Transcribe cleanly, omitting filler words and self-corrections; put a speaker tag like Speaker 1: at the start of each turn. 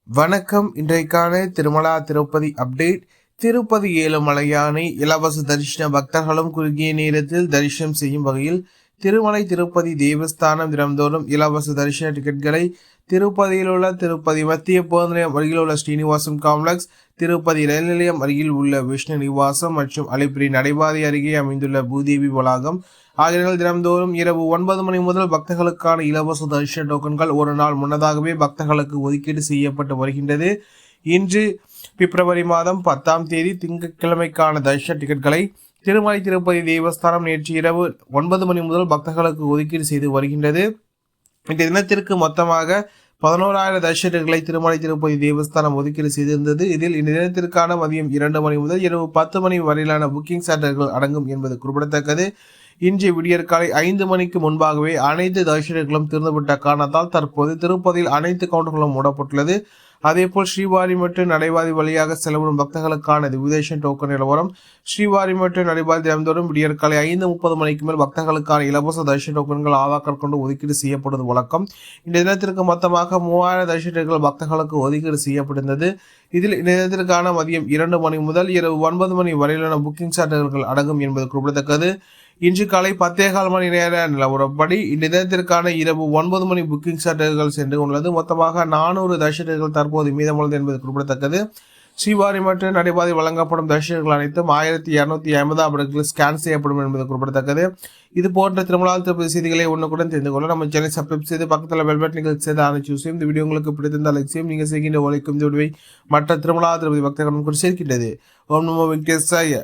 Speaker 1: வணக்கம். இன்றைக்கான திருமலா திருப்பதி அப்டேட். திருப்பதி ஏழுமலையானை இலவச தரிசன பக்தர்களும் குறுகிய நேரத்தில் தரிசனம் செய்யும் வகையில் திருமலை திருப்பதி தேவஸ்தானம் தினம்தோறும் இலவச தரிசன டிக்கெட்களை திருப்பதியில் உள்ள திருப்பதி மத்திய பேருந்து நிலையம் அருகில் உள்ள ஸ்ரீனிவாசம் காம்ப்ளெக்ஸ், திருப்பதி ரயில் நிலையம் அருகில் உள்ள விஷ்ணு நிவாசம் மற்றும் அலிப்பிரி நடைபாதை அருகே அமைந்துள்ள பூதேவி வளாகம் ஆகிய தினம்தோறும் இரவு 9 மணி முதல் பக்தர்களுக்கான இலவச தரிசன டோக்கன்கள் ஒரு நாள் முன்னதாகவே பக்தர்களுக்கு ஒதுக்கீடு செய்யப்பட்டு வருகின்றது. இன்று பிப்ரவரி மாதம் 10ஆம் தேதி திங்கட்கிழமைக்கான தரிசன டிக்கெட்களை திருமலை திருப்பதி தேவஸ்தானம் நேற்று இரவு 9 மணி முதல் பக்தர்களுக்கு ஒதுக்கீடு செய்து வருகின்றது. இன்றைய தினத்திற்கு மொத்தமாக 11,000 தரிசனங்களை திருமலை திருப்பதி தேவஸ்தானம் ஒதுக்கீடு செய்திருந்தது. இதில் இந்த தினத்திற்கான மதியம் 2 மணி முதல் இரவு 10 மணி வரையிலான புக்கிங் சார்ஜர்கள் அடங்கும் என்பது குறிப்பிடத்தக்கது. இன்று விடியற்காலை 5 மணிக்கு முன்பாகவே அனைத்து தரிசனங்களும் திறந்துவிட்ட காரணத்தால் தற்போது திருப்பதியில் அனைத்து கவுண்டர்களும் மூடப்பட்டுள்ளது. அதேபோல் ஸ்ரீவாரிமேட்டு நடைபாதை வழியாக செல்லப்படும் பக்தர்களுக்கான திவ்யதேசன் டோக்கன் நிலவரம். ஸ்ரீவாரிமேட்டு நடைபாதை தினந்தோறும் விடியற்காலை 5:30 மணிக்கு மேல் பக்தர்களுக்கான இலவச தரிசன டோக்கன்கள் ஆதார் கொண்டு ஒதுக்கீடு செய்யப்படுவது வழக்கம். இந்த தினத்திற்கு மொத்தமாக 3000 தரிசனங்கள் பக்தர்களுக்கு ஒதுக்கீடு செய்யப்பட்டிருந்தது. இதில் இந்த தினத்திற்கான மதியம் 2 மணி முதல் இரவு 9 மணி வரையிலான புக்கிங் சார்ஜர்கள் அடங்கும் என்பது குறிப்பிடத்தக்கது. இன்று காலை 10:15 மணி நேர நிலவரப்படி இந்த தினத்திற்கான இரவு 9 மணி புக்கிங் சார்ஜர்கள் சென்று உள்ளது. மொத்தமாக 400 தரிசனர்கள் தற்போது மீதமுள்ளது என்பது குறிப்பிடத்தக்கது. ஸ்ரீவாரிமேட்டு நடைபாதை வழங்கப்படும் தரிசனங்கள் அனைத்தும் 1250 இடங்களில் ஸ்கேன் செய்யப்படும் என்பது குறிப்பிடத்தக்கது. இது போன்ற திருமலா திருப்பதி செய்திகளை உடனுக்குடன் தெரிந்து கொள்ள நம்ம சேனலை சப்ஸ்கிரைப் செய்து பக்கத்தில் பெல் பட்டன் கிளிக் செய்து அனைத்து விஷயம் இந்த வீடியோ உங்களுக்கு பிடித்திருந்தால் லைக் செய்யும். நீங்கள் செய்கின்ற உழைக்கும் இந்த வீடியோவை மற்ற திருமலா திருப்பதி பக்தர்களும் கூட சேர்க்கின்றது. ஓம் நமோ வெங்கடேசாய.